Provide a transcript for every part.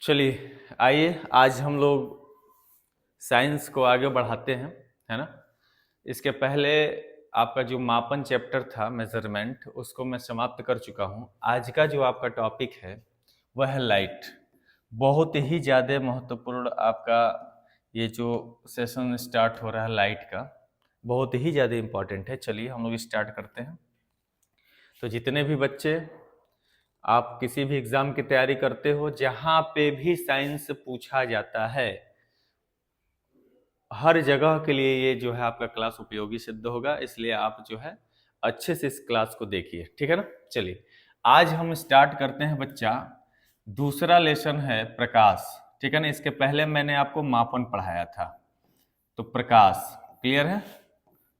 चलिए आइए आज हम लोग साइंस को आगे बढ़ाते हैं, है ना। इसके पहले आपका जो मापन चैप्टर था मेजरमेंट, उसको मैं समाप्त कर चुका हूँ। आज का जो आपका टॉपिक है वह है लाइट। बहुत ही ज़्यादा महत्वपूर्ण आपका ये जो सेशन स्टार्ट हो रहा है लाइट का, बहुत ही ज़्यादा इम्पोर्टेंट है। चलिए हम लोग स्टार्ट करते हैं। तो जितने भी बच्चे आप किसी भी एग्जाम की तैयारी करते हो, जहां पे भी साइंस पूछा जाता है, हर जगह के लिए ये जो है आपका क्लास उपयोगी सिद्ध होगा। इसलिए आप जो है अच्छे से इस क्लास को देखिए, ठीक है ना। चलिए आज हम स्टार्ट करते हैं बच्चा। दूसरा लेसन है प्रकाश, ठीक है ना। इसके पहले मैंने आपको मापन पढ़ाया था। तो प्रकाश क्लियर है।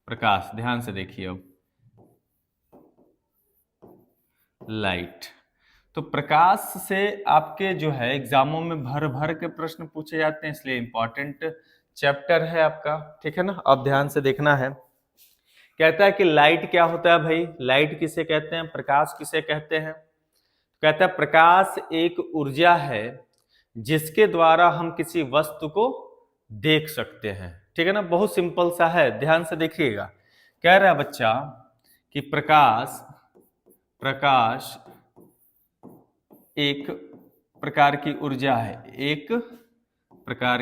प्रकाश ध्यान से देखिए। अब लाइट, तो प्रकाश से आपके जो है एग्जामों में भर भर के प्रश्न पूछे जाते हैं, इसलिए इंपॉर्टेंट चैप्टर है आपका, ठीक है ना। अब ध्यान से देखना है। कहता है कि लाइट क्या होता है भाई, लाइट किसे कहते हैं, प्रकाश किसे कहते हैं। कहता है प्रकाश एक ऊर्जा है जिसके द्वारा हम किसी वस्तु को देख सकते हैं, ठीक है ना। बहुत सिंपल सा है, ध्यान से देखिएगा। कह रहा है बच्चा कि प्रकाश एक प्रकार की ऊर्जा है, एक प्रकार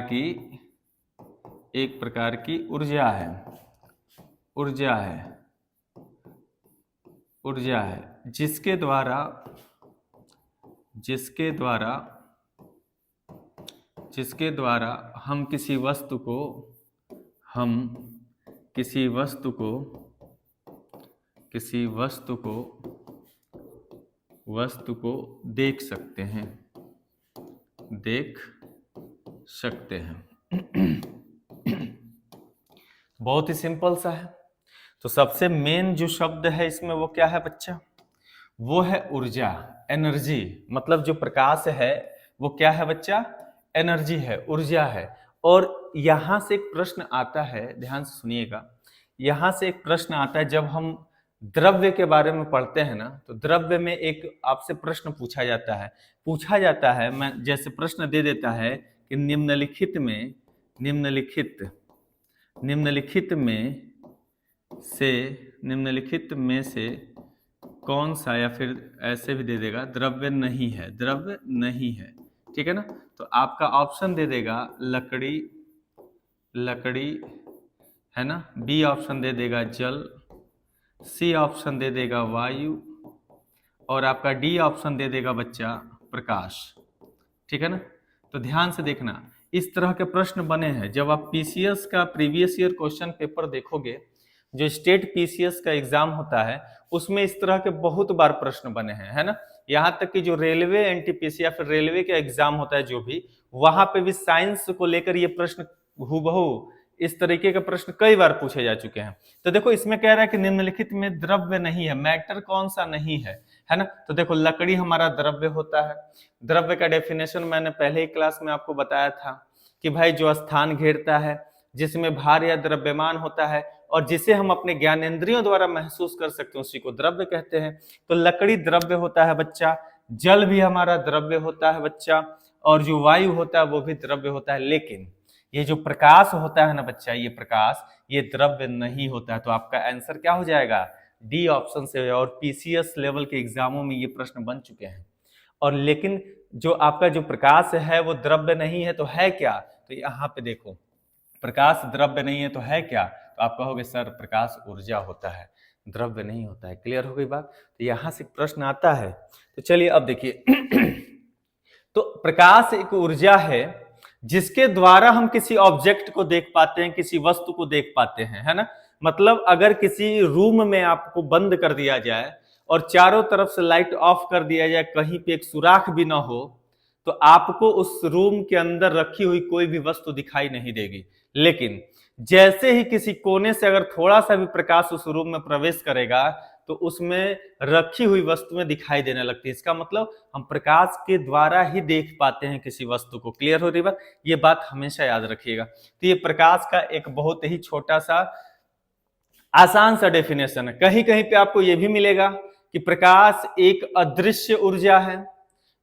की ऊर्जा है, जिसके द्वारा हम किसी वस्तु को देख सकते हैं। बहुत ही सिंपल सा है। तो सबसे मेन जो शब्द है इसमें वो क्या है बच्चा, वो है ऊर्जा, एनर्जी। मतलब जो प्रकाश है वो क्या है बच्चा, एनर्जी है, ऊर्जा है। और यहां से एक प्रश्न आता है, ध्यान से सुनिएगा। यहां से एक प्रश्न आता है, जब हम द्रव्य के बारे में पढ़ते हैं ना, तो द्रव्य में एक आपसे प्रश्न पूछा जाता है। मैं जैसे प्रश्न दे देता है कि निम्नलिखित में से कौन सा, या फिर ऐसे भी दे देगा द्रव्य नहीं है, ठीक है ना। तो आपका ऑप्शन दे देगा लकड़ी है ना, बी ऑप्शन दे देगा जल, सी ऑप्शन दे देगा वायु, और आपका डी ऑप्शन दे देगा बच्चा प्रकाश, ठीक है ना। तो ध्यान से देखना, इस तरह के प्रश्न बने हैं। जब आप पीसीएस का प्रीवियस ईयर क्वेश्चन पेपर देखोगे, जो स्टेट पीसीएस का एग्जाम होता है, उसमें इस तरह के बहुत बार प्रश्न बने हैं, है ना। यहां तक कि जो रेलवे एनटीपीसी या फिर रेलवे का एग्जाम होता है जो भी, वहां पे भी साइंस को लेकर ये प्रश्न हूबहू इस तरीके के प्रश्न कई बार पूछे जा चुके हैं। तो देखो इसमें कह रहा है कि निम्नलिखित में द्रव्य नहीं है, मैटर कौन सा नहीं है ना। तो देखो लकड़ी हमारा द्रव्य होता है। द्रव्य का डेफिनेशन मैंने पहले ही क्लास में आपको बताया था कि भाई जो स्थान घेरता है, जिसमें भार या द्रव्यमान होता है, और जिसे हम अपने ज्ञानेंद्रियों द्वारा महसूस कर सकते हैं, उसी को द्रव्य कहते हैं। तो लकड़ी द्रव्य होता है बच्चा, जल भी हमारा द्रव्य होता है बच्चा, और जो वायु होता है वो भी द्रव्य होता है। लेकिन ये जो प्रकाश होता है ना बच्चा, ये प्रकाश ये द्रव्य नहीं होता है। तो आपका आंसर क्या हो जाएगा, डी ऑप्शन से। और पीसीएस लेवल के एग्जामों में ये प्रश्न बन चुके हैं। और लेकिन जो आपका जो प्रकाश है वो द्रव्य नहीं है, तो है क्या। तो यहाँ पे देखो, प्रकाश द्रव्य नहीं है तो है क्या, तो आप कहोगे सर प्रकाश ऊर्जा होता है, द्रव्य नहीं होता है। क्लियर हो गई बात। तो यहां से प्रश्न आता है। तो चलिए अब देखिए तो प्रकाश एक ऊर्जा है जिसके द्वारा हम किसी ऑब्जेक्ट को देख पाते हैं, किसी वस्तु को देख पाते हैं, है ना। मतलब अगर किसी रूम में आपको बंद कर दिया जाए और चारों तरफ से लाइट ऑफ कर दिया जाए, कहीं पे एक सुराख भी ना हो, तो आपको उस रूम के अंदर रखी हुई कोई भी वस्तु दिखाई नहीं देगी। लेकिन जैसे ही किसी कोने से अगर थोड़ा सा भी प्रकाश उस रूम में प्रवेश करेगा, तो उसमें रखी हुई वस्तुएं दिखाई देने लगती है। इसका मतलब हम प्रकाश के द्वारा ही देख पाते हैं किसी वस्तु को। क्लियर हो रही बात, ये बात हमेशा याद रखिएगा। तो ये प्रकाश का एक बहुत ही छोटा सा आसान सा डेफिनेशन है। कहीं कहीं पे आपको यह भी मिलेगा कि प्रकाश एक अदृश्य ऊर्जा है,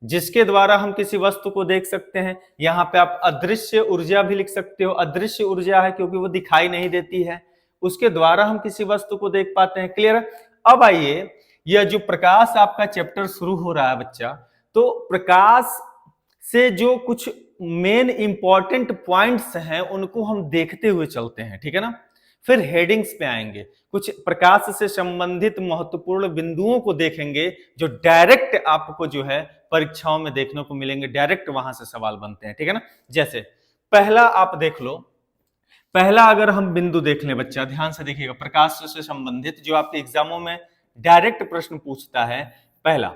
जिसके द्वारा हम किसी वस्तु को देख सकते हैं। यहाँ पे आप अदृश्य ऊर्जा भी लिख सकते हो, अदृश्य ऊर्जा है क्योंकि वो दिखाई नहीं देती है, उसके द्वारा हम किसी वस्तु को देख पाते हैं। क्लियर? अब आइए, यह जो प्रकाश आपका चैप्टर शुरू हो रहा है बच्चा, तो प्रकाश से जो कुछ मेन इंपॉर्टेंट पॉइंट्स हैं उनको हम देखते हुए चलते हैं, ठीक है ना। फिर हेडिंग्स पे आएंगे, कुछ प्रकाश से संबंधित महत्वपूर्ण बिंदुओं को देखेंगे जो डायरेक्ट आपको जो है परीक्षाओं में देखने को मिलेंगे, डायरेक्ट वहां से सवाल बनते हैं, ठीक है ना। जैसे पहला आप देख लो, पहला अगर हम बिंदु देख लें बच्चा, ध्यान से देखिएगा, प्रकाश से संबंधित जो आपके एग्जामों में डायरेक्ट प्रश्न पूछता है। पहला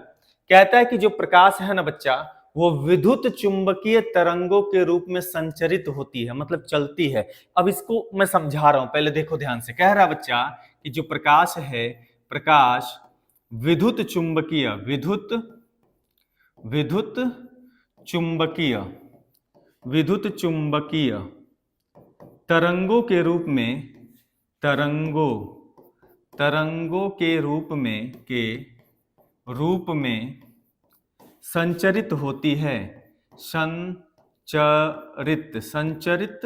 कहता है कि जो प्रकाश है ना बच्चा, वो विद्युत चुंबकीय तरंगों के रूप में संचरित होती है, मतलब चलती है। अब इसको मैं समझा रहा हूं, पहले देखो ध्यान से। कह रहा बच्चा कि जो प्रकाश है, प्रकाश विद्युत चुंबकीय तरंगों के रूप में संचरित होती है, संचरित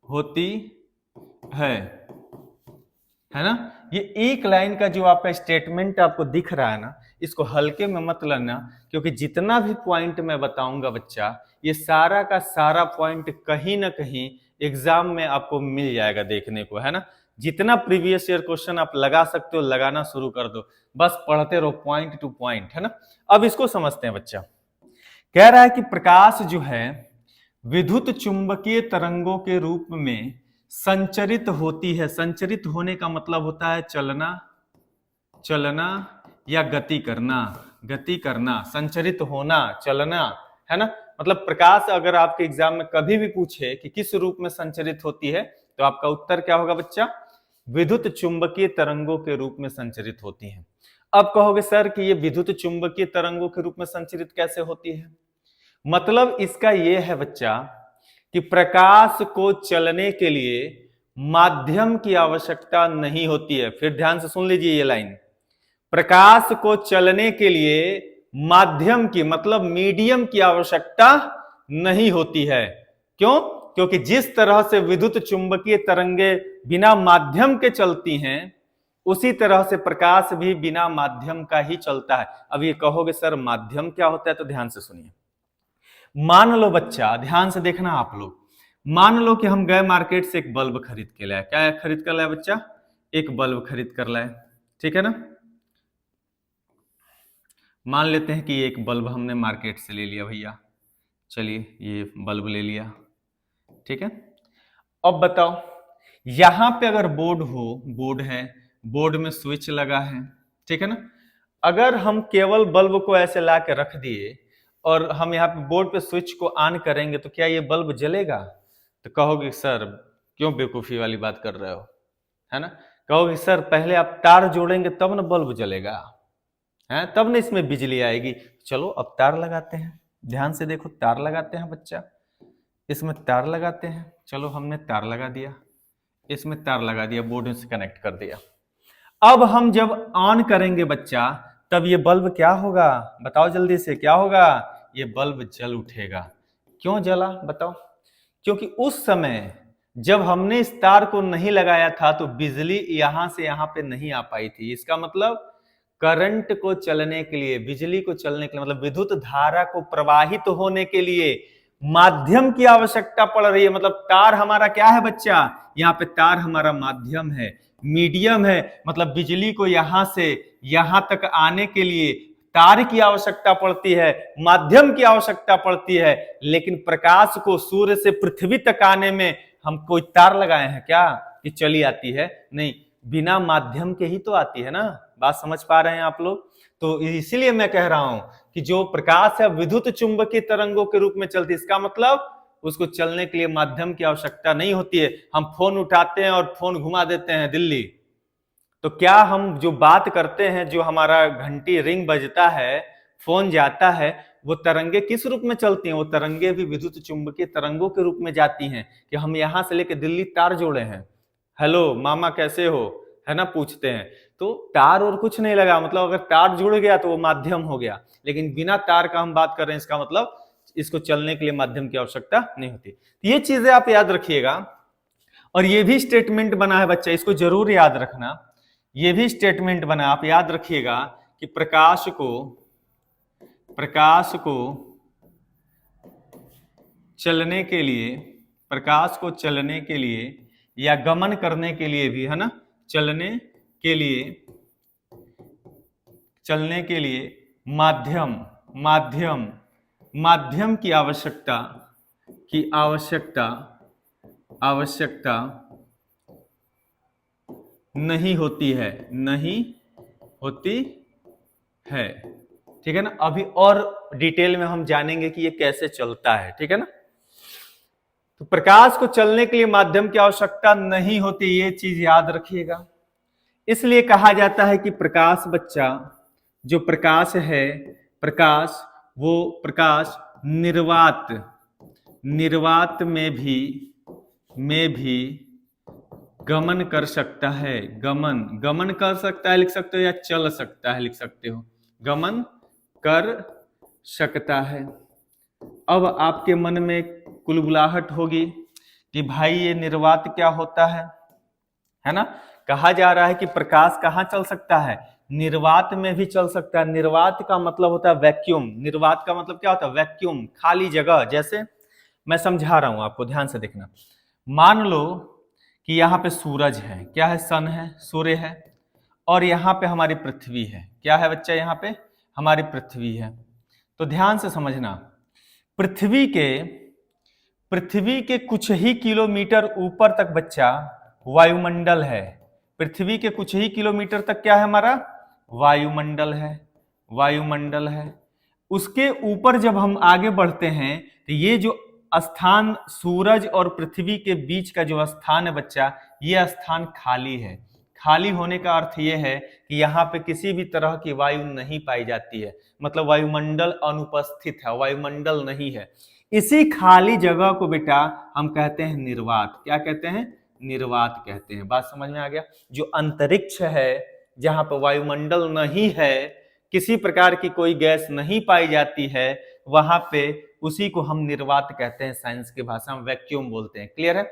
होती है ना। ये एक लाइन का जो आपका स्टेटमेंट आपको दिख रहा है ना, इसको हल्के में मत लेना, क्योंकि जितना भी पॉइंट मैं बताऊंगा बच्चा, ये सारा का सारा पॉइंट कहीं ना कहीं एग्जाम में आपको मिल जाएगा देखने को, है ना। जितना प्रीवियस ईयर क्वेश्चन आप लगा सकते हो, लगाना शुरू कर दो, बस पढ़ते रहो पॉइंट टू पॉइंट, है ना। अब इसको समझते हैं बच्चा। कह रहा है कि प्रकाश जो है विद्युत चुंबकीय तरंगों के रूप में संचरित होती है। संचरित होने का मतलब होता है चलना या गति करना, संचरित होना, चलना, है ना। मतलब प्रकाश अगर आपके एग्जाम में कभी भी पूछे कि किस रूप में संचरित होती है, तो आपका उत्तर क्या होगा बच्चा? विद्युत चुंबकीय तरंगों के रूप में संचरित होती है। अब कहोगे सर कि ये विद्युत चुंबकीय तरंगों के रूप में संचरित कैसे होती है? मतलब इसका यह है बच्चा कि प्रकाश को चलने के लिए माध्यम की आवश्यकता नहीं होती है। फिर ध्यान से सुन लीजिए ये लाइन, प्रकाश को चलने के लिए माध्यम की, मतलब मीडियम की आवश्यकता नहीं होती है। क्यों? क्योंकि जिस तरह से विद्युत चुंबकीय तरंगे बिना माध्यम के चलती हैं, उसी तरह से प्रकाश भी बिना माध्यम का ही चलता है। अब ये कहोगे सर माध्यम क्या होता है, तो ध्यान से सुनिए। मान लो बच्चा, ध्यान से देखना आप लोग, मान लो कि हम गए मार्केट से एक बल्ब खरीद के लाए। क्या खरीद कर लाए बच्चा? एक बल्ब खरीद कर लाए, ठीक है ना। मान लेते हैं कि एक बल्ब हमने मार्केट से ले लिया भैया, चलिए ये बल्ब ले लिया, ठीक है। अब बताओ, यहां पे अगर बोर्ड है, बोर्ड में स्विच लगा है, ठीक है ना। अगर हम केवल बल्ब को ऐसे ला के रख दिए और हम यहाँ पे बोर्ड पे स्विच को ऑन करेंगे, तो क्या ये बल्ब जलेगा? तो कहोगे सर क्यों बेवकूफी वाली बात कर रहे हो, है ना। कहोगे सर पहले आप तार जोड़ेंगे तब ना बल्ब जलेगा, है, तब ना इसमें बिजली आएगी। चलो अब तार लगाते हैं, ध्यान से देखो, तार लगाते हैं बच्चा, इसमें तार लगाते हैं। चलो हमने तार लगा दिया, इसमें तार लगा दिया, बोर्ड से कनेक्ट कर दिया। अब हम जब ऑन करेंगे बच्चा, तब ये बल्ब क्या होगा? बताओ जल्दी से, क्या होगा? ये बल्ब जल उठेगा। क्यों जला बताओ? क्योंकि उस समय जब हमने इस तार को नहीं लगाया था तो बिजली यहां से यहां पे नहीं आ पाई थी। इसका मतलब करंट को चलने के लिए, बिजली को चलने के लिए, मतलब विद्युत धारा को प्रवाहित होने के लिए माध्यम की आवश्यकता पड़ रही है। मतलब तार हमारा क्या है बच्चा? यहाँ पे तार हमारा माध्यम है, मीडियम है। मतलब बिजली को यहां से यहां तक आने के लिए तार की आवश्यकता पड़ती है, माध्यम की आवश्यकता पड़ती है। लेकिन प्रकाश को सूर्य से पृथ्वी तक आने में हम कोई तार लगाए हैं क्या कि चली आती है? नहीं, बिना माध्यम के ही तो आती है ना। बात समझ पा रहे हैं आप लोग? तो इसीलिए मैं कह रहा हूं कि जो प्रकाश है विद्युत चुंबकीय तरंगों के रूप में चलती है। इसका मतलब उसको चलने के लिए माध्यम की आवश्यकता नहीं होती है। हम फोन उठाते हैं और फोन घुमा देते हैं दिल्ली, तो क्या हम जो बात करते हैं, जो हमारा घंटी रिंग बजता है, फोन जाता है, वो तरंगे किस रूप में चलती हैं? वो तरंगे भी विद्युत चुंबकीय तरंगों के रूप में जाती हैं। कि हम यहां से लेके दिल्ली तार जोड़े हैं, हेलो मामा कैसे हो, है ना, पूछते हैं। तो तार और कुछ नहीं लगा, मतलब अगर तार जुड़ गया तो वो माध्यम हो गया, लेकिन बिना तार का हम बात कर रहे हैं, इसका मतलब इसको चलने के लिए माध्यम की आवश्यकता नहीं होती। ये चीजें आप याद रखिएगा। और ये भी स्टेटमेंट बना है बच्चा, इसको जरूर याद रखना, ये भी स्टेटमेंट बना, आप याद रखिएगा कि प्रकाश को चलने के लिए, प्रकाश को चलने के लिए या गमन करने के लिए भी, है ना, चलने के लिए माध्यम की आवश्यकता नहीं होती है, ठीक है ना। अभी और डिटेल में हम जानेंगे कि ये कैसे चलता है, ठीक है ना। तो प्रकाश को चलने के लिए माध्यम की आवश्यकता नहीं होती, ये चीज याद रखिएगा। इसलिए कहा जाता है कि प्रकाश बच्चा, जो प्रकाश है, वो प्रकाश निर्वात में भी गमन कर सकता है। गमन कर सकता है लिख सकते हो, या चल सकता है लिख सकते हो, गमन कर सकता है। अब आपके मन में कुलबुलाहट होगी कि भाई ये निर्वात क्या होता है ना। कहा जा रहा है कि प्रकाश कहाँ चल सकता है, निर्वात में भी चल सकता है। निर्वात का मतलब होता है वैक्यूम, निर्वात का मतलब क्या होता है, वैक्यूम, खाली जगह। जैसे मैं समझा रहा हूं आपको, ध्यान से देखना। मान लो कि यहाँ पे सूरज है, क्या है, सन है, सूर्य है, और यहाँ पे हमारी पृथ्वी है। क्या है बच्चा, यहाँ पे हमारी पृथ्वी है। तो ध्यान से समझना, पृथ्वी के कुछ ही किलोमीटर ऊपर तक बच्चा वायुमंडल है। पृथ्वी के कुछ ही किलोमीटर तक क्या है हमारा, वायुमंडल है। उसके ऊपर जब हम आगे बढ़ते हैं तो ये जो स्थान सूरज और पृथ्वी के बीच का जो स्थान है बच्चा, ये स्थान खाली है। खाली होने का अर्थ ये है कि यहाँ पे किसी भी तरह की वायु नहीं पाई जाती है, मतलब वायुमंडल अनुपस्थित है, वायुमंडल नहीं है। इसी खाली जगह को बेटा हम कहते हैं निर्वात। क्या कहते हैं, निर्वात कहते हैं। बात समझ में आ गया। जो अंतरिक्ष है, जहां पर वायुमंडल नहीं है, किसी प्रकार की कोई गैस नहीं पाई जाती है, वहां पे उसी को हम निर्वात कहते हैं, साइंस की भाषा में वैक्यूम बोलते हैं। क्लियर है।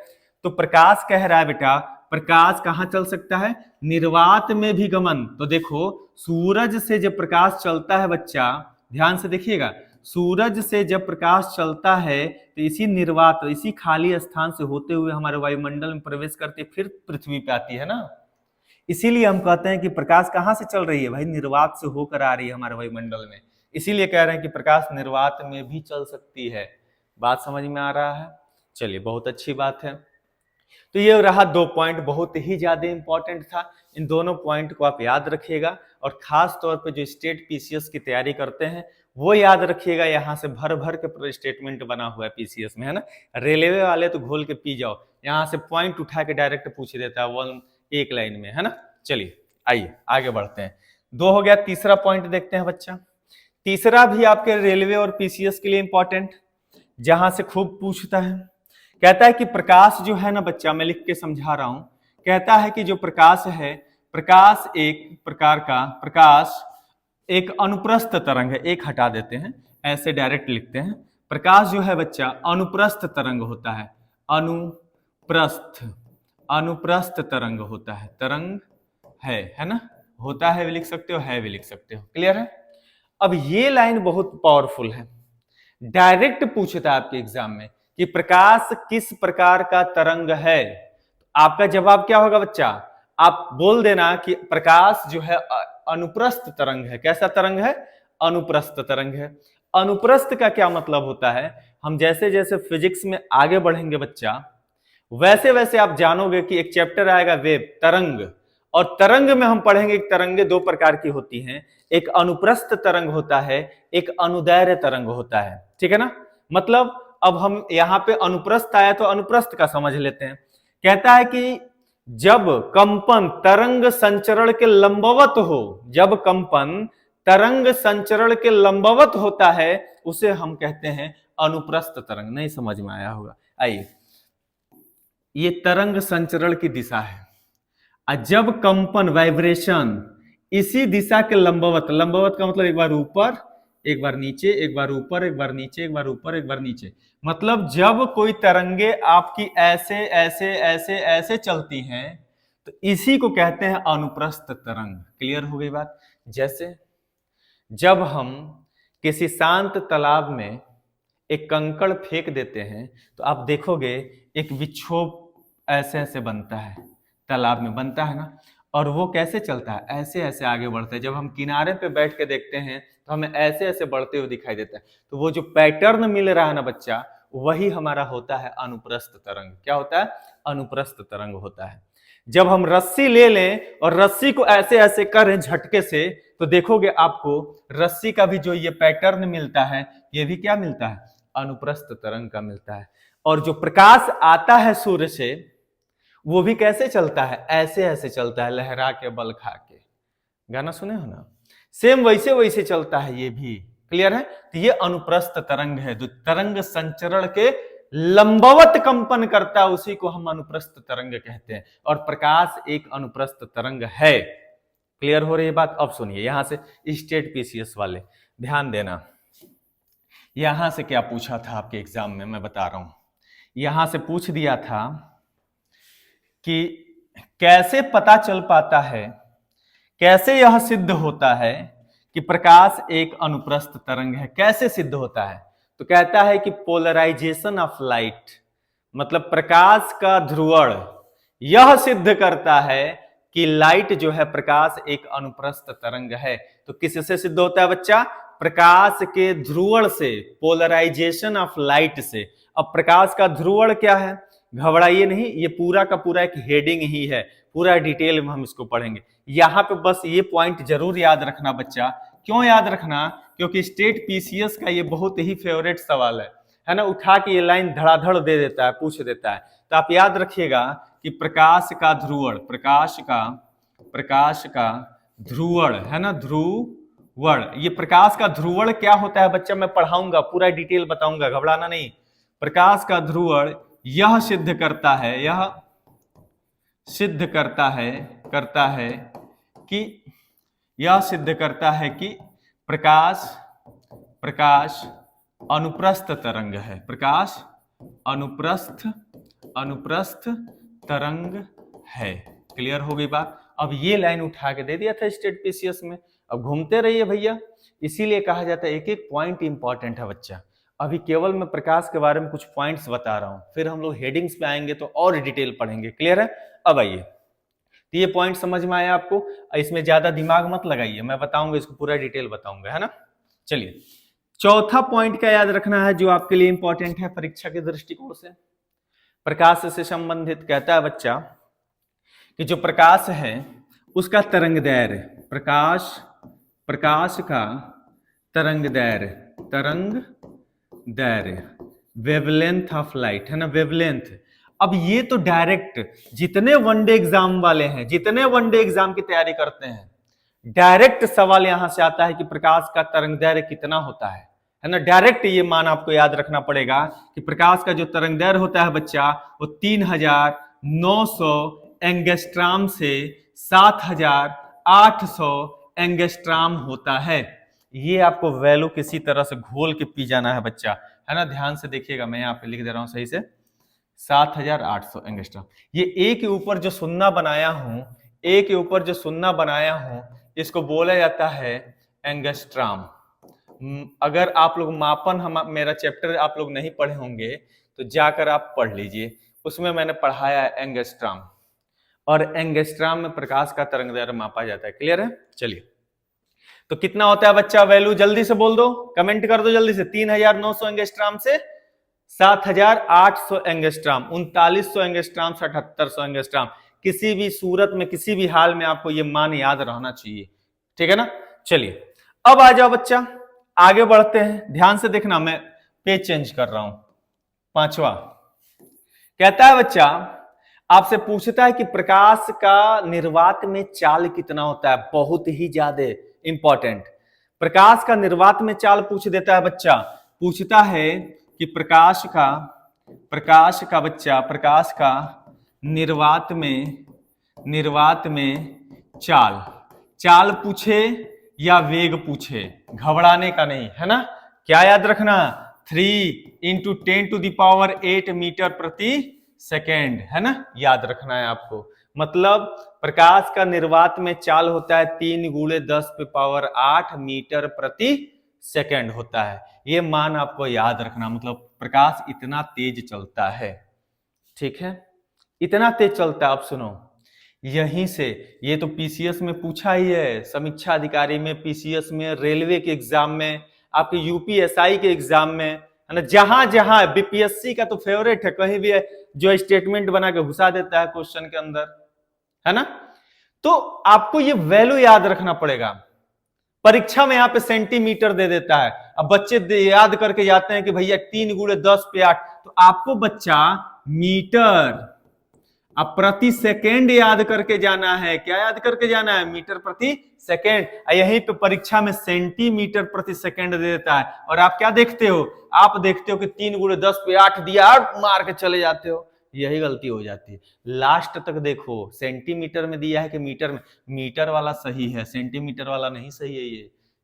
तो प्रकाश कह रहा है बेटा, प्रकाश कहाँ चल सकता है, निर्वात में भी गमन। तो देखो, सूरज से जब प्रकाश चलता है बच्चा, ध्यान से देखिएगा, सूरज से जब प्रकाश चलता है तो इसी निर्वात, इसी खाली स्थान से होते हुए हमारे वायुमंडल में प्रवेश करते फिर पृथ्वी पे आती है ना। इसीलिए हम कहते हैं कि प्रकाश कहाँ से चल रही है भाई, निर्वात से होकर आ रही है हमारे वायुमंडल में। इसीलिए कह रहे हैं कि प्रकाश निर्वात में भी चल सकती है। बात समझ में आ रहा है। चलिए, बहुत अच्छी बात है। तो ये रहा 2 पॉइंट, बहुत ही ज्यादा इंपॉर्टेंट था। इन दोनों पॉइंट को आप याद रखिएगा, और खास तौर पे जो स्टेट पीसीएस की तैयारी करते हैं वो याद रखिएगा। यहाँ से भर भर के स्टेटमेंट बना हुआ है पीसीएस में, है ना। रेलवे वाले तो घोल के पी जाओ, यहाँ से पॉइंट उठा के डायरेक्ट पूछ देता है एक लाइन में, है ना। चलिए आइए आगे बढ़ते हैं। 2 हो गया, तीसरा पॉइंट देखते हैं बच्चा। तीसरा भी आपके रेलवे और पीसीएस के लिए इंपॉर्टेंट, जहां से खूब पूछता है। कहता है कि प्रकाश जो है ना बच्चा, मैं लिख के समझा रहा हूं। कहता है कि जो प्रकाश है, प्रकाश एक प्रकार का, प्रकाश एक अनुप्रस्थ तरंग है। एक हटा देते हैं, ऐसे डायरेक्ट लिखते हैं। प्रकाश जो है बच्चा अनुप्रस्थ तरंग होता है, अनुप्रस्थ तरंग होता है। तरंग है ना, होता है भी लिख सकते हो, है भी लिख सकते हो। क्लियर है। अब ये लाइन बहुत पावरफुल है, डायरेक्ट पूछता है आपके एग्जाम में कि प्रकाश किस प्रकार का तरंग है। आपका जवाब क्या होगा बच्चा, आप बोल देना कि प्रकाश जो है अनुप्रस्थ तरंग है। कैसा तरंग है, अनुप्रस्थ तरंग है। अनुप्रस्थ का क्या मतलब होता है, हम जैसे जैसे फिजिक्स में आगे बढ़ेंगे बच्चा, वैसे वैसे आप जानोगे कि एक चैप्टर आएगा वेव, तरंग। और तरंग में हम पढ़ेंगे कि तरंगे 2 प्रकार की होती हैं, एक अनुप्रस्थ तरंग होता है, एक अनुदैर्घ्य तरंग होता है। ठीक है ना। मतलब अब हम यहाँ पे अनुप्रस्थ आया तो अनुप्रस्थ का समझ लेते हैं। कहता है कि जब कंपन तरंग संचरण के लंबवत हो, जब कंपन तरंग संचरण के लंबवत होता है, उसे हम कहते हैं अनुप्रस्थ तरंग। नहीं समझ में आया होगा। आइए, ये तरंग संचरण की दिशा है। और जब कंपन वाइब्रेशन इसी दिशा के लंबवत, लंबवत का मतलब एक बार ऊपर एक बार नीचे, एक बार ऊपर एक बार नीचे, एक बार ऊपर एक बार नीचे, मतलब जब कोई तरंगे आपकी ऐसे ऐसे ऐसे ऐसे चलती हैं तो इसी को कहते हैं अनुप्रस्थ तरंग। क्लियर हो गई बात? जैसे जब हम किसी शांत तालाब में एक कंकड़ फेंक देते हैं तो आप देखोगे एक विक्षोभ ऐसे ऐसे बनता है, तालाब में बनता है ना, और वो कैसे चलता है, ऐसे ऐसे आगे बढ़ता है। जब हम किनारे पे बैठ के देखते हैं तो हमें ऐसे ऐसे बढ़ते हुए दिखाई देता है। तो वो जो पैटर्न मिल रहा है ना बच्चा, वही हमारा होता है अनुप्रस्थ तरंग। क्या होता है? अनुप्रस्थ तरंग होता है। जब हम रस्सी ले लें और रस्सी को ऐसे ऐसे करें झटके से, तो देखोगे आपको रस्सी का भी जो ये पैटर्न मिलता है, ये भी क्या मिलता है? अनुप्रस्थ तरंग का मिलता है। और जो प्रकाश आता है सूर्य से, वो भी कैसे चलता है? ऐसे ऐसे चलता है, लहरा के बल खा के। गाना सुने हो ना? सेम वैसे वैसे चलता है ये भी। क्लियर है? तो ये अनुप्रस्थ तरंग है, जो तरंग संचरण के लंबवत कंपन करता है, उसी को हम अनुप्रस्थ तरंग कहते हैं। और प्रकाश एक अनुप्रस्थ तरंग है। क्लियर हो रही है बात? अब सुनिए यहां से स्टेट पीसीएस वाले ध्यान देना। यहां से क्या पूछा था आपके एग्जाम में, मैं बता रहा हूं। यहां से पूछ दिया था कि कैसे पता चल पाता है, कैसे यह सिद्ध होता है कि प्रकाश एक अनुप्रस्थ तरंग है। कैसे सिद्ध होता है? तो कहता है कि पोलराइजेशन ऑफ लाइट, मतलब प्रकाश का ध्रुवण यह सिद्ध करता है कि लाइट जो है, प्रकाश एक अनुप्रस्थ तरंग है। तो किससे सिद्ध होता है बच्चा? प्रकाश के ध्रुवण से, पोलराइजेशन ऑफ लाइट से। अब प्रकाश का ध्रुवण क्या है? घबराइए नहीं, ये पूरा का पूरा एक हेडिंग ही है, पूरा डिटेल में हम इसको पढ़ेंगे। यहाँ पे बस ये पॉइंट जरूर याद रखना बच्चा। क्यों याद रखना? क्योंकि स्टेट पीसीएस का ये बहुत ही फेवरेट सवाल है ना। उठा के ये लाइन धड़ाधड़ दे देता है, पूछ देता है। तो आप याद रखिएगा कि प्रकाश का ध्रुवण, प्रकाश का ध्रुवण है ना, ध्रुवण। ये प्रकाश का ध्रुवण क्या होता है बच्चा? मैं पढ़ाऊंगा, पूरा डिटेल बताऊंगा, घबराना नहीं। प्रकाश का ध्रुवण यह सिद्ध करता है, यह सिद्ध करता है कि यह सिद्ध करता है कि प्रकाश अनुप्रस्थ तरंग है। प्रकाश अनुप्रस्थ तरंग है। क्लियर हो गई बात? अब ये लाइन उठा के दे दिया था स्टेट पीसीएस में। अब घूमते रहिए भैया, इसीलिए कहा जाता है एक एक पॉइंट इंपॉर्टेंट है बच्चा। अभी केवल मैं प्रकाश के बारे में कुछ पॉइंट्स बता रहा हूं, फिर हम लोग हेडिंग्स पे आएंगे तो और डिटेल पढ़ेंगे। क्लियर है? अब आइए, तो ये पॉइंट समझ में आया आपको? इसमें ज्यादा दिमाग मत लगाइए, मैं बताऊंगा, इसको पूरा डिटेल बताऊंगा, है ना। चलिए, चौथा पॉइंट क्या याद रखना है जो आपके लिए इंपॉर्टेंट है परीक्षा के दृष्टिकोण से, प्रकाश से संबंधित। कहता है बच्चा कि जो प्रकाश है उसका तरंग दैर्घ्य, प्रकाश का तरंग दैर्घ्य, वेवलेंथ ऑफ लाइट है ना, वेवलेंथ। अब ये तो डायरेक्ट, जितने वनडे एग्जाम वाले हैं, जितने वनडे एग्जाम की तैयारी करते हैं, डायरेक्ट सवाल यहां से आता है कि प्रकाश का तरंग दैर्घ्य कितना होता है ना। डायरेक्ट ये मान आपको याद रखना पड़ेगा कि प्रकाश का जो तरंग दैर्घ्य होता है बच्चा, वो 3900 एंगस्ट्राम से 7800 एंगस्ट्राम होता है। ये आपको वैल्यू किसी तरह से घोल के पी जाना है बच्चा, है ना। ध्यान से देखिएगा, मैं यहाँ पे लिख दे रहा हूं सही से, 7800 एंगस्ट्राम। ये ए के ऊपर जो सुन्ना बनाया हूं, इसको बोला जाता है एंगस्ट्राम। अगर आप लोग मापन, मेरा चैप्टर आप लोग नहीं पढ़े होंगे तो जाकर आप पढ़ लीजिए, उसमें मैंने पढ़ाया है एंगस्ट्राम। और एंगस्ट्राम में प्रकाश का तरंग दैर्घ्य मापा जाता है। क्लियर है? चलिए, तो कितना होता है बच्चा वैल्यू? जल्दी से बोल दो, कमेंट कर दो जल्दी से। 3900 एंगस्ट्राम से 7800 एंगस्ट्राम, 3900 एंगस्ट्राम से 7800 एंगस्ट्राम। किसी भी सूरत में, किसी भी हाल में आपको ये मान याद रहना चाहिए। ठीक है ना। चलिए, अब आ जाओ बच्चा, आगे बढ़ते हैं। ध्यान से देखना, मैं पेज चेंज कर रहा हूं। पांचवा कहता है बच्चा, आपसे पूछता है कि प्रकाश का निर्वात में चाल कितना होता है। बहुत ही ज्यादा इंपॉर्टेंट, प्रकाश का निर्वात में चाल पूछ देता है बच्चा। पूछता है कि प्रकाश का निर्वात में निर्वात में चाल, चाल पूछे या वेग पूछे, घबराने का नहीं, है ना। क्या याद रखना, 3 × 10⁸ मीटर प्रति सेकेंड, है ना, याद रखना है आपको। मतलब प्रकाश का निर्वात में चाल होता है 3 × 10⁸ मीटर प्रति सेकेंड होता है। ये मान आपको याद रखना, मतलब प्रकाश इतना तेज चलता है, ठीक है, इतना तेज चलता है। अब सुनो, यहीं से, ये तो पीसीएस में पूछा ही है, समीक्षा अधिकारी में, पीसीएस में, रेलवे के एग्जाम में, आपके यूपीएसआई के एग्जाम में, है ना, जहां जहां, बीपीएससी का तो फेवरेट है, कहीं भी है, जो स्टेटमेंट बना के घुसा देता है क्वेश्चन के अंदर, है ना। तो आपको ये वैल्यू याद रखना पड़ेगा। परीक्षा में यहाँ पे सेंटीमीटर दे देता है, अब बच्चे याद करके जाते हैं कि भैया 3 × 10⁸, तो आपको बच्चा मीटर अब प्रति सेकेंड याद करके जाना है। क्या याद करके जाना है, मीटर प्रति सेकेंड। यहीं पे परीक्षा में सेंटीमीटर प्रति सेकेंड दे देता है, और आप क्या देखते हो, आप देखते हो कि 3 × 10⁸ दिया और मार के चले जाते हो, यही गलती हो जाती है। लास्ट तक देखो सेंटीमीटर में दिया है कि मीटर में, मीटर वाला सही है, सेंटीमीटर वाला नहीं सही है।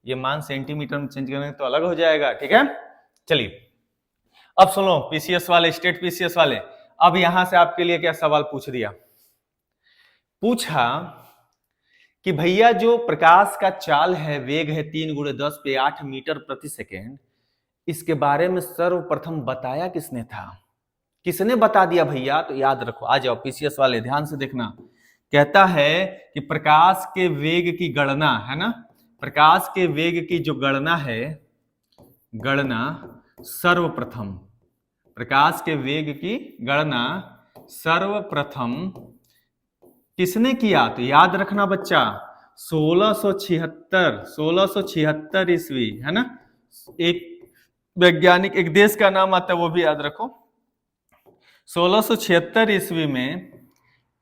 ये मान सेंटीमीटर में चेंज करने तो अलग हो जाएगा, ठीक है। चलिए अब सुनो, पीसीएस वाले, स्टेट पीसीएस वाले, अब यहां से आपके लिए क्या सवाल पूछ दिया, पूछा कि भैया जो प्रकाश का चाल है, वेग है 3 × 10⁸ मीटर प्रति सेकेंड, इसके बारे में सर्वप्रथम बताया किसने था, किसने बता दिया भैया, तो याद रखो, आ जाओ पीसीएस वाले, ध्यान से देखना। कहता है कि प्रकाश के वेग की गणना, है ना, प्रकाश के वेग की जो गणना है, गणना सर्वप्रथम, प्रकाश के वेग की गणना सर्वप्रथम किसने किया, तो याद रखना बच्चा 1676 ईस्वी, है ना। एक वैज्ञानिक, एक देश का नाम आता है, वो भी याद रखो। 1676 ईस्वी में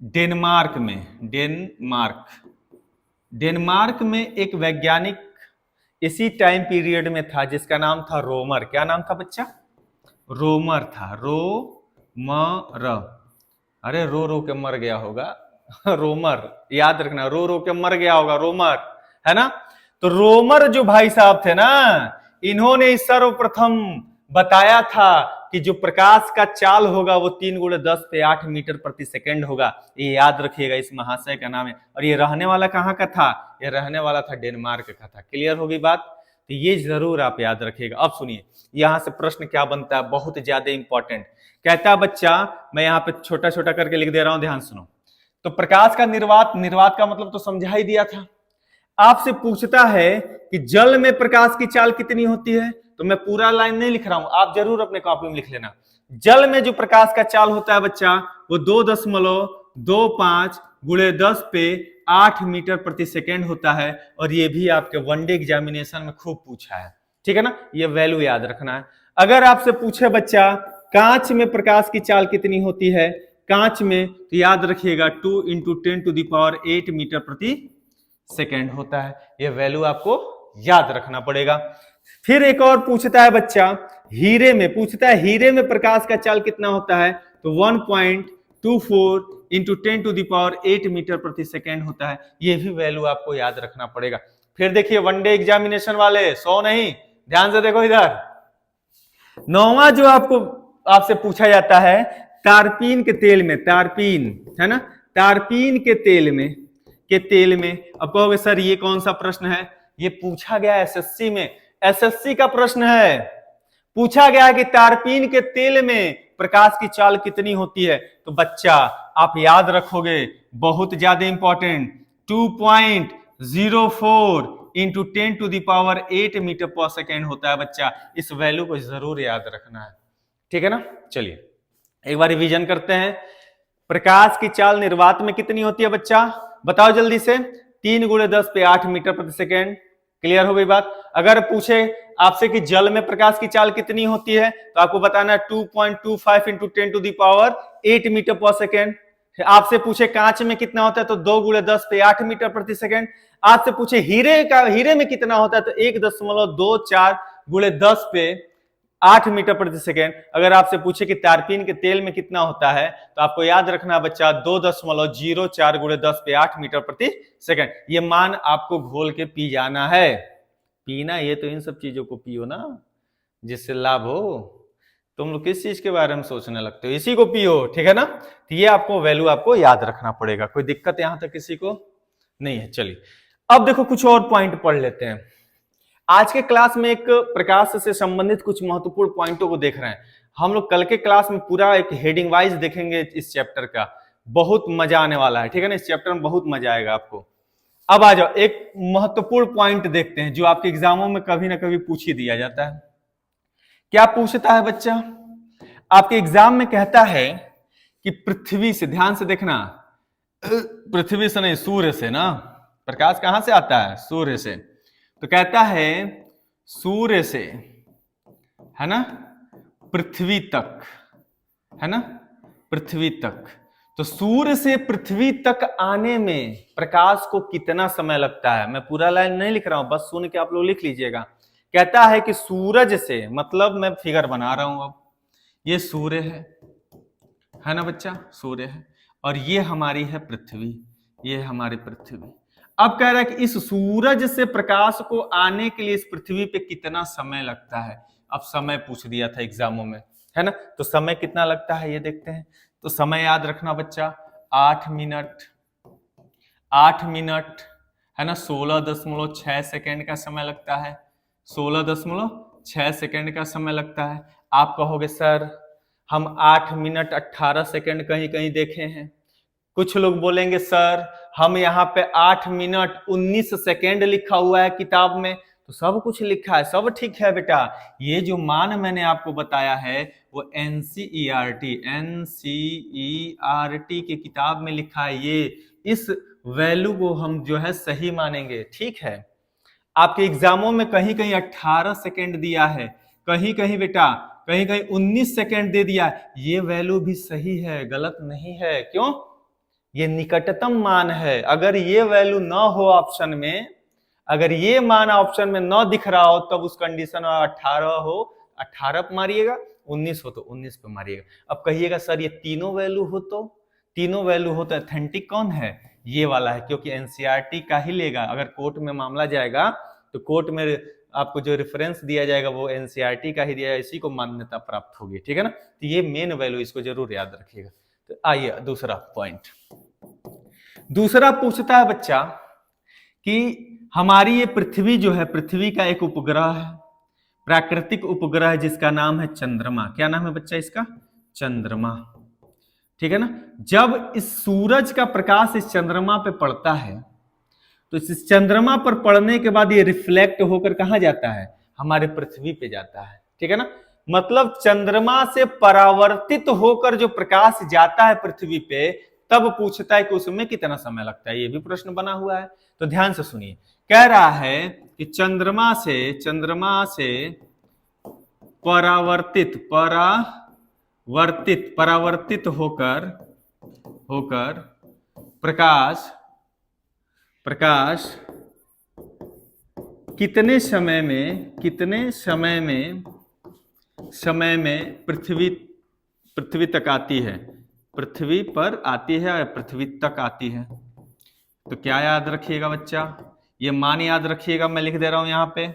डेनमार्क में एक वैज्ञानिक इसी टाइम पीरियड में था, जिसका नाम था रोमर। क्या नाम था बच्चा, रोमर था, रोमर, अरे रो रो के मर गया होगा रोमर, याद रखना, रो रो के मर गया होगा, रोमर, है ना। तो रोमर जो भाई साहब थे ना, इन्होंने सर्वप्रथम बताया था कि जो प्रकाश का चाल होगा वो 3 × 10⁸ मीटर प्रति सेकेंड होगा। ये याद रखिएगा, इस महाशय का नाम है, और ये रहने वाला कहाँ का था, ये रहने वाला था डेनमार्क का था। क्लियर होगी बात, तो ये जरूर आप याद रखिएगा। अब सुनिए, यहां से प्रश्न क्या बनता है, बहुत ज्यादा इंपॉर्टेंट। कहता है बच्चा, मैं यहाँ पे छोटा छोटा करके लिख दे रहा हूं, ध्यान सुनो। तो प्रकाश का निर्वात, निर्वात का मतलब तो समझा ही दिया था। आपसे पूछता है कि जल में प्रकाश की चाल कितनी होती है, तो मैं पूरा लाइन नहीं लिख रहा हूं, आप जरूर अपने कॉपी में लिख लेना। जल में जो प्रकाश का चाल होता है बच्चा, वो 2.25 × 10⁸ मीटर प्रति सेकेंड होता है, और ये भी आपके वनडे एग्जामिनेशन में खूब पूछा है, ठीक है ना। ये वैल्यू याद रखना है। अगर आपसे पूछे बच्चा कांच में प्रकाश की चाल कितनी होती है, कांच में, तो याद रखिएगा 2 × 10⁸ मीटर प्रति सेकेंड होता है। यह वैल्यू आपको याद रखना पड़ेगा। फिर एक और पूछता है बच्चा, हीरे में पूछता है, हीरे में प्रकाश का चाल कितना होता है, तो 1.24 × 10⁸ मीटर प्रति सेकेंड होता है। यह भी वैल्यू आपको याद रखना पड़ेगा। फिर देखिए वनडे एग्जामिनेशन वाले, 100 नहीं, ध्यान से देखो इधर। 9वां जो आपसे पूछा जाता है, तारपीन के तेल में, तारपीन, है ना, तारपीन के तेल में, अब कहोगे सर ये कौन सा प्रश्न है, ये पूछा गया एसएससी में, एसएससी का प्रश्न है। पूछा गया है कि तारपीन के तेल में प्रकाश की चाल कितनी होती है, तो बच्चा आप याद रखोगे, बहुत ज्यादा इंपॉर्टेंट, 2.04 × 10⁸ मीटर पर सेकेंड होता है बच्चा। इस वैल्यू को जरूर याद रखना है, ठीक है ना। चलिए एक बार रिवीजन करते हैं। प्रकाश की चाल निर्वात में कितनी होती है बच्चा, बताओ जल्दी से, 3 × 10⁸ मीटर प्रति सेकेंड। क्लियर हो गई बात। अगर पूछे आपसे कि जल में प्रकाश की चाल कितनी होती है, तो आपको बताना है 2.25 × 10⁸ मीटर पर सेकेंड। आपसे पूछे कांच में कितना होता है, तो 2 × 10⁸ मीटर प्रति सेकेंड। आपसे पूछे हीरे में कितना होता है, तो 1.24 × 10⁸ 8 मीटर प्रति सेकेंड। अगर आपसे पूछे कि तारपीन के तेल में कितना होता है तो आपको याद रखना बच्चा 2.04 गुणे 10 पे 8 मीटर प्रति सेकेंड। ये मान आपको घोल के पी जाना है। पीना ये तो इन सब चीजों को पियो ना जिससे लाभ हो। तुम लोग किस चीज के बारे में सोचने लगते हो, इसी को पियो, ठीक है ना। तो ये आपको वैल्यू आपको याद रखना पड़ेगा। कोई दिक्कत यहां तक किसी को नहीं है। चलिए अब देखो कुछ और पॉइंट पढ़ लेते हैं। आज के क्लास में एक प्रकाश से संबंधित कुछ महत्वपूर्ण पॉइंटों को देख रहे हैं हम लोग। कल के क्लास में पूरा एक हेडिंग वाइज देखेंगे इस चैप्टर का, बहुत मजा आने वाला है, ठीक है ना। इस चैप्टर में बहुत मजा आएगा आपको। अब आ जाओ एक महत्वपूर्ण पॉइंट देखते हैं जो आपके एग्जामों में कभी ना कभी पूछ ही दिया जाता है। क्या पूछता है बच्चा? आपके एग्जाम में कहता है कि पृथ्वी से, ध्यान से देखना, पृथ्वी से नहीं सूर्य से ना, प्रकाश कहां से आता है? सूर्य से। तो कहता है सूर्य से, है ना, पृथ्वी तक, है ना, पृथ्वी तक। तो सूर्य से पृथ्वी तक आने में प्रकाश को कितना समय लगता है? मैं पूरा लाइन नहीं लिख रहा हूं, बस सुन के आप लोग लिख लीजिएगा। कहता है कि सूरज से, मतलब मैं फिगर बना रहा हूं, अब ये सूर्य है ना बच्चा, सूर्य है, और ये हमारी है पृथ्वी, ये हमारी पृथ्वी। अब कह रहा है कि इस सूरज से प्रकाश को आने के लिए इस पृथ्वी पे कितना समय लगता है। अब समय पूछ दिया था एग्जामों में, है ना, तो समय कितना लगता है ये देखते हैं। तो समय याद रखना बच्चा, 8 मिनट, 8 मिनट, है ना, 16.6 सेकेंड का समय लगता है, 16.6 सेकेंड का समय लगता है। आप कहोगे सर हम 8 मिनट 18 सेकेंड कहीं कहीं देखे हैं। कुछ लोग बोलेंगे सर हम यहाँ पे 8 मिनट 19 सेकेंड लिखा हुआ है किताब में। तो सब कुछ लिखा है, सब ठीक है बेटा। ये जो मान मैंने आपको बताया है वो एनसीईआरटी की किताब में लिखा है। ये इस वैल्यू को हम जो है सही मानेंगे, ठीक है। आपके एग्जामों में कहीं कहीं 18 सेकेंड दिया है, कहीं कहीं बेटा कहीं कहीं 19 सेकेंड दे दिया। ये वैल्यू भी सही है, गलत नहीं है। क्यों? ये निकटतम मान है। अगर ये वैल्यू ना हो ऑप्शन में, अगर ये मान ऑप्शन में ना दिख रहा हो तब उस कंडीशन में 18 हो 18 पे मारिएगा, 19 हो तो 19 पे मारिएगा। अब कहिएगा सर ये तीनों वैल्यू हो तो, तीनों वैल्यू हो तो ऑथेंटिक कौन है? ये वाला है, क्योंकि एनसीईआरटी का ही लेगा। अगर कोर्ट में मामला जाएगा तो कोर्ट में आपको जो रेफरेंस दिया जाएगा वो एनसीईआरटी का ही दिया है, इसी को मान्यता प्राप्त होगी, ठीक है ना। तो ये मेन वैल्यू, इसको जरूर याद रखिएगा। तो आइए दूसरा पॉइंट। दूसरा पूछता है बच्चा कि हमारी ये पृथ्वी जो है, पृथ्वी का एक उपग्रह है, प्राकृतिक उपग्रह है जिसका नाम है चंद्रमा। क्या नाम है बच्चा इसका? चंद्रमा, ठीक है ना। जब इस सूरज का प्रकाश इस चंद्रमा पे पड़ता है तो इस चंद्रमा पर पड़ने के बाद ये रिफ्लेक्ट होकर कहां जाता है? हमारे पृथ्वी पे जाता है, ठीक है ना। मतलब चंद्रमा से परावर्तित होकर जो प्रकाश जाता है पृथ्वी पे, तब पूछता है कि उसमें कितना समय लगता है। ये भी प्रश्न बना हुआ है, तो ध्यान से सुनिए। कह रहा है कि चंद्रमा से परावर्तित होकर प्रकाश कितने समय में पृथ्वी तक आती है, पृथ्वी पर आती है या पृथ्वी तक आती है। तो क्या याद रखिएगा बच्चा? ये मान याद रखिएगा, मैं लिख दे रहा हूं यहां पे,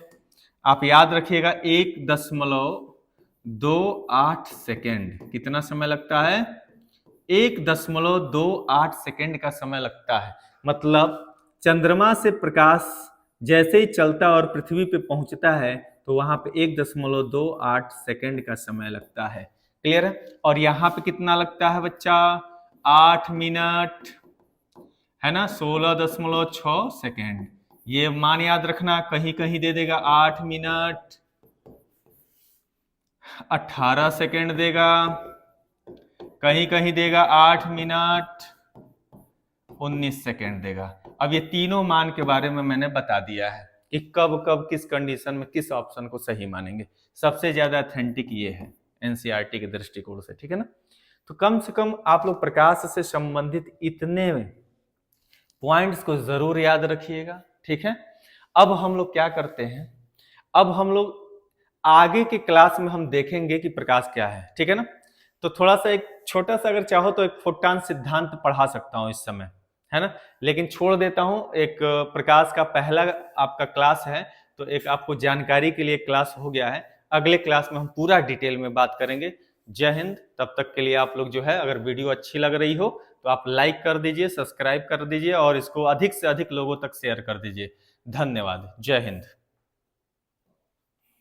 आप याद रखिएगा 1.28 सेकेंड। कितना समय लगता है? 1.28 सेकेंड का समय लगता है। मतलब चंद्रमा से प्रकाश जैसे ही चलता और पृथ्वी पे पहुंचता है तो वहां पे 1.28 सेकेंड का समय लगता है। क्लियर है? और यहां पे कितना लगता है बच्चा? 8 मिनट, है ना, 16.6 सेकेंड। ये मान याद रखना, कहीं कहीं दे देगा 8 मिनट 18 सेकेंड देगा, कहीं कहीं देगा 8 मिनट 19 सेकेंड देगा। अब ये तीनों मान के बारे में मैंने बता दिया है कि कब कब किस कंडीशन में किस ऑप्शन को सही मानेंगे। सबसे ज्यादा ऑथेंटिक ये है एनसीईआरटी के दृष्टिकोण से, ठीक है ना। तो कम से कम आप लोग प्रकाश से संबंधित इतने पॉइंट्स को जरूर याद रखिएगा, ठीक है। अब हम लोग क्या करते हैं, अब हम लोग आगे के क्लास में हम देखेंगे कि प्रकाश क्या है, ठीक है ना। तो थोड़ा सा एक छोटा सा अगर चाहो तो एक फोटान सिद्धांत पढ़ा सकता हूं इस समय, है ना, लेकिन छोड़ देता हूं। एक प्रकाश का पहला आपका क्लास है, तो एक आपको जानकारी के लिए क्लास हो गया है। अगले क्लास में हम पूरा डिटेल में बात करेंगे। जय हिंद। तब तक के लिए आप लोग जो है, अगर वीडियो अच्छी लग रही हो तो आप लाइक कर दीजिए, सब्सक्राइब कर दीजिए और इसको अधिक से अधिक लोगों तक शेयर कर दीजिए। धन्यवाद। जय हिंद।